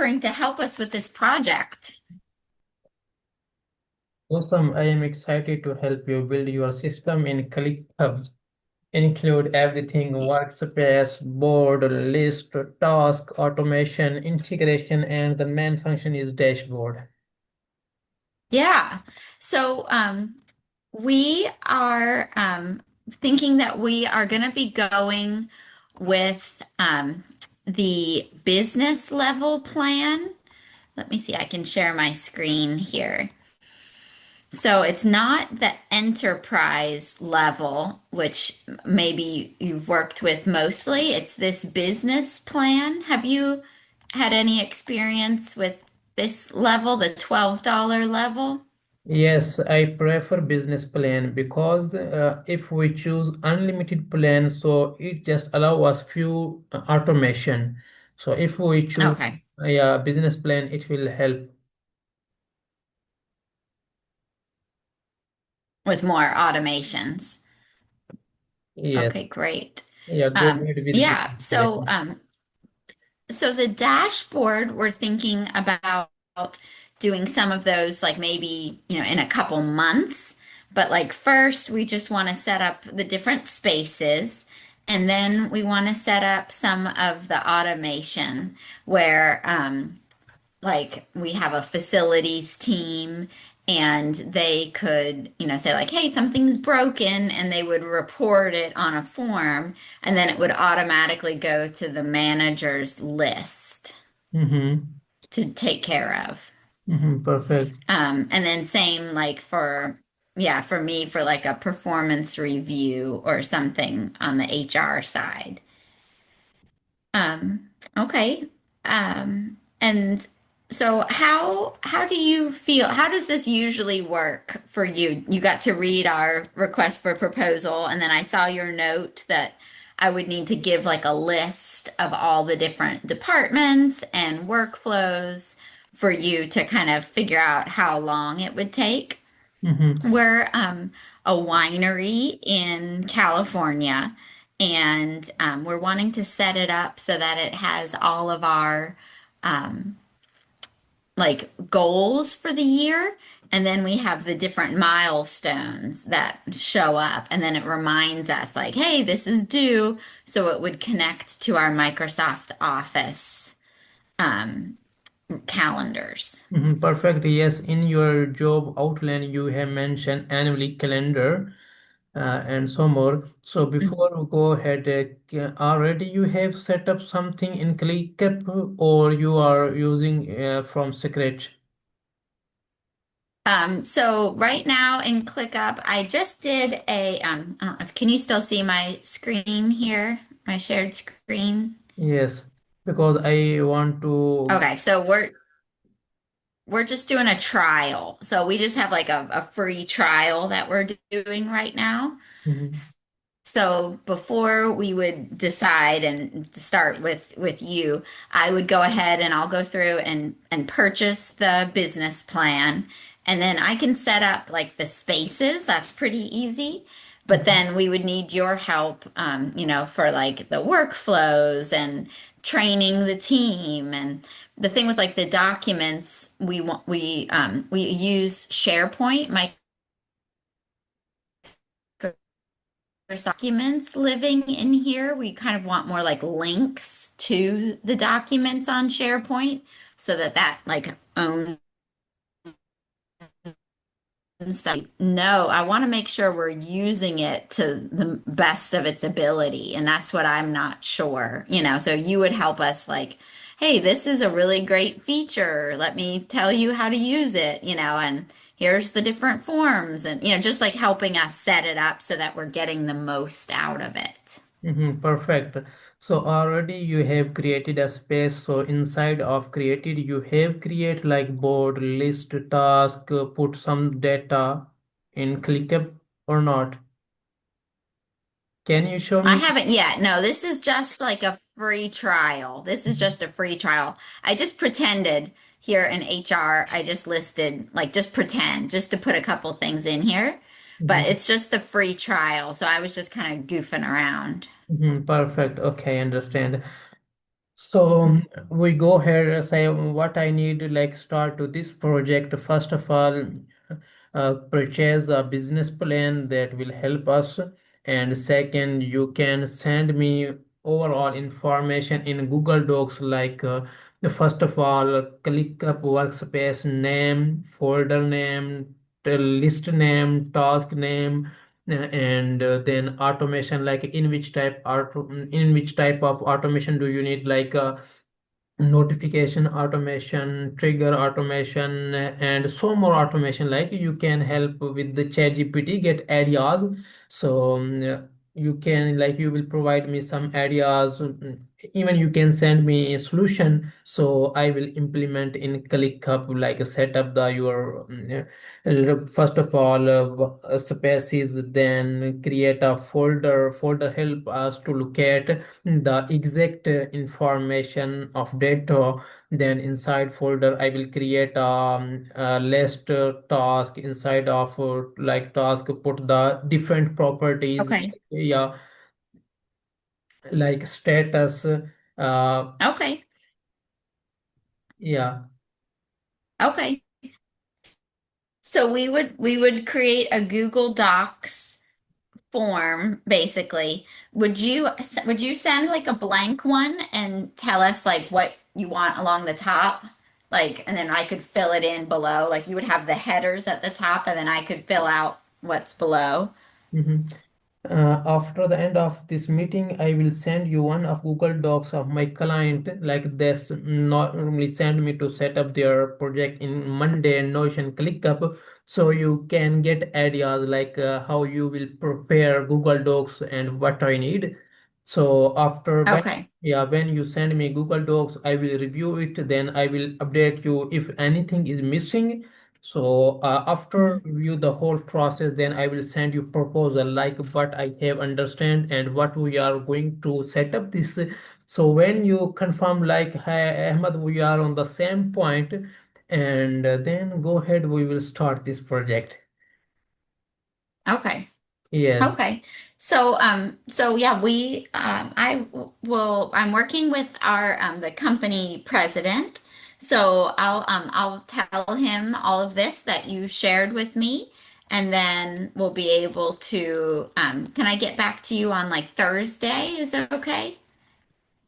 offering to help us with this project. Awesome. I am excited to help you build your system in ClickUp. Include everything workspace, board, list, task, automation, integration, and the main function is dashboard. Yeah. So we are thinking that we are going to be going with the business level plan. Let me see, I can share my screen here. So it's not the enterprise level, which maybe you've worked with mostly. It's this business plan. Have you had any experience with this level, the $12 level? Yes, I prefer business plan because if we choose unlimited plan, so it just allow us few automation. So if we choose Okay, yeah, business plan, it will help. with more automations. Yes, Okay, great. yeah, go ahead with Yeah, business so plan. so the dashboard, we're thinking about doing some of those like maybe, in a couple months. But like first, we just want to set up the different spaces. And then we want to set up some of the automation where like we have a facilities team and they could, say like, hey, something's broken, and they would report it on a form, and then it would automatically go to the manager's list Mm-hmm. to take care of. Mm-hmm. Perfect. And then same like for, yeah, for me for like a performance review or something on the HR side. Okay. And so how do you feel? How does this usually work for you? You got to read our request for proposal, and then I saw your note that I would need to give like a list of all the different departments and workflows for you to kind of figure out how long it would take. Mm-hmm. We're a winery in California, and we're wanting to set it up so that it has all of our like goals for the year. And then we have the different milestones that show up. And then it reminds us, like, hey, this is due. So it would connect to our Microsoft Office um, calendars. Mm-hmm. Perfect. Yes, in your job outline, you have mentioned annually calendar and so more. So before we go ahead, already you have set up something in ClickUp or you are using from scratch? So right now in ClickUp, I just did I don't know, can you still see my screen here? My shared screen? Yes, because I want to. Okay, so we're just doing a trial. So we just have like a free trial that we're doing right now. Mhm. So before we would decide and start with you, I would go ahead and I'll go through and purchase the business plan, and then I can set up like the spaces. That's pretty easy. But Mhm. then we would need your help, for like the workflows and training the team. And the thing with like the documents, we use SharePoint, documents living in here. We kind of want more like links to the documents on SharePoint so that like owns that. No, I want to make sure we're using it to the best of its ability. And that's what I'm not sure, so you would help us like, hey, this is a really great feature. Let me tell you how to use it, and here's the different forms and, just like helping us set it up so that we're getting the most out of it. Perfect. So already you have created a space. So inside of created, you have create like board, list, task, put some data in ClickUp or not? Can you show I me? haven't yet. No, this is just like a free trial. This is Mhm. just a free trial. I just pretended here in HR, I just listed, like, just pretend, just to put a couple things in here. But Mhm. it's just the free trial. So I was just kind of goofing around. Perfect. Okay, understand. So we go ahead and say what I need to like start to this project. First of all, purchase a business plan that will help us. And second, you can send me overall information in Google Docs like first of all, ClickUp workspace name, folder name, the list name, task name, and then automation like in which type of automation do you need like notification automation, trigger automation, and so more automation. Like you can help with the chat gpt get ideas. So you can like you will provide me some ideas. Even you can send me a solution, so I will implement in ClickUp, like set up the your first of all spaces, then create a folder help us to look at the exact information of data. Then inside folder I will create a list task inside of like task, put the different properties, Okay. yeah, like status, Okay. yeah. Okay. So we would create a Google Docs form basically. Would you send like a blank one and tell us like what you want along the top? Like, and then I could fill it in below. Like you would have the headers at the top and then I could fill out what's below. Mhm. After the end of this meeting, I will send you one of Google Docs of my client. Like this, normally send me to set up their project in Monday and Notion ClickUp, so you can get ideas like how you will prepare Google Docs and what I need. So after when Okay. yeah, when you send me Google Docs, I will review it. Then I will update you if anything is missing. So after Mhm. review the whole process, then I will send you proposal like what I have understand and what we are going to set up this. So when you confirm like, hey, Ahmad, we are on the same point, and then go ahead, we will start this project. Okay. Yes. Okay. So yeah, I'm working with the company president. So I'll tell him all of this that you shared with me, and then we'll be able to, can I get back to you on like Thursday? Is that okay?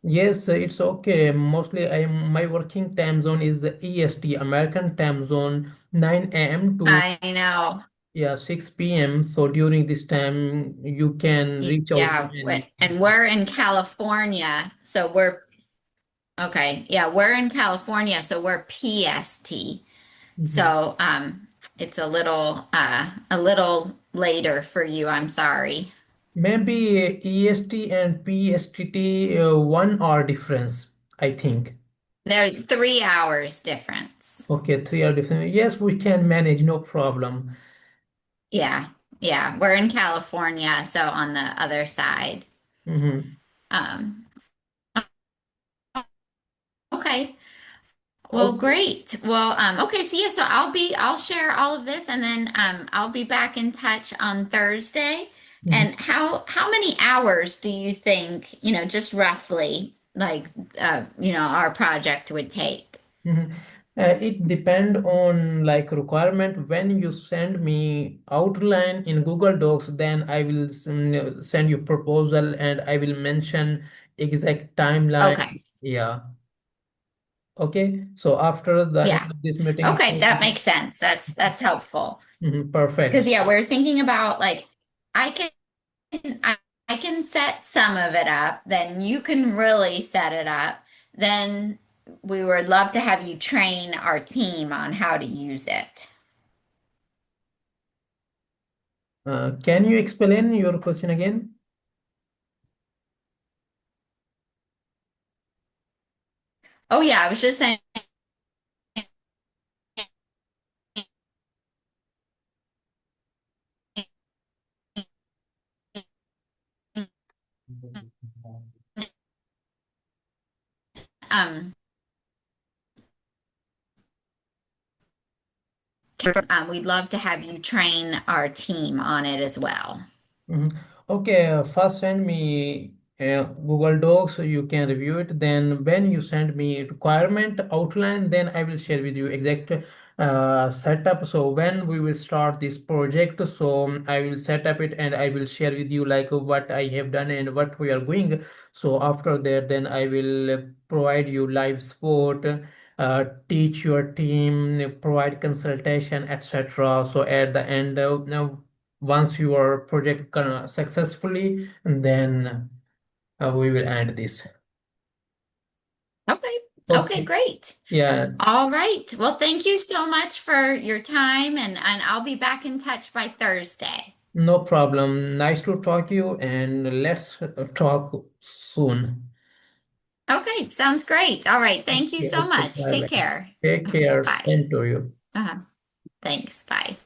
Yes, it's okay. Mostly my working time zone is the EST, American time zone, 9 a.m. to I know. yeah 6 p.m. So during this time you can reach out to Yeah, me. and we're in California, so we're okay. Yeah, we're in California, so we're PST. Mhm. So, it's a little later for you. I'm sorry. Maybe EST and PSTT 1 hour difference, I think. There are 3 hours difference. Okay, 3 hour difference. Yes, we can manage, no problem. Yeah, yeah. We're in California, so on the other side. Mhm. Um, okay. Well, Okay. great. Well, okay, so yeah, so I'll share all of this and then I'll be back in touch on Thursday. Mhm. And how many hours do you think, just roughly, like our project would take? Mhm. It depend on like requirement. When you send me outline in Google Docs, then I will send you proposal and I will mention exact timeline. Okay. Yeah. Okay. So after the end Yeah. of this meeting, Okay, that makes sense. That's helpful. mhm, Because perfect. yeah, we're thinking about like I can I can set some of it up, then you can really set it up. Then we would love to have you train our team on how to use it. Can you explain your question again? Oh yeah, I was just saying um we'd love to have you train our team on it as well. Mhm. Okay, first send me. Google Docs, so you can review it. Then when you send me requirement outline, then I will share with you exact setup. So when we will start this project, so I will set up it and I will share with you like what I have done and what we are going. So after that, then I will provide you live support, teach your team, provide consultation, etc. So at the end, now once your project successfully, then we will end this. Okay. Okay, Okay. great. Yeah, All right. Well, thank you so much for your time and I'll be back in touch by Thursday. no problem. Nice to talk to you, and let's talk soon. Okay, sounds great. All right. Thank you Okay, so okay, much. bye Take bye. care. Take care. Bye. Same to you. Uh-huh. Thanks. Bye.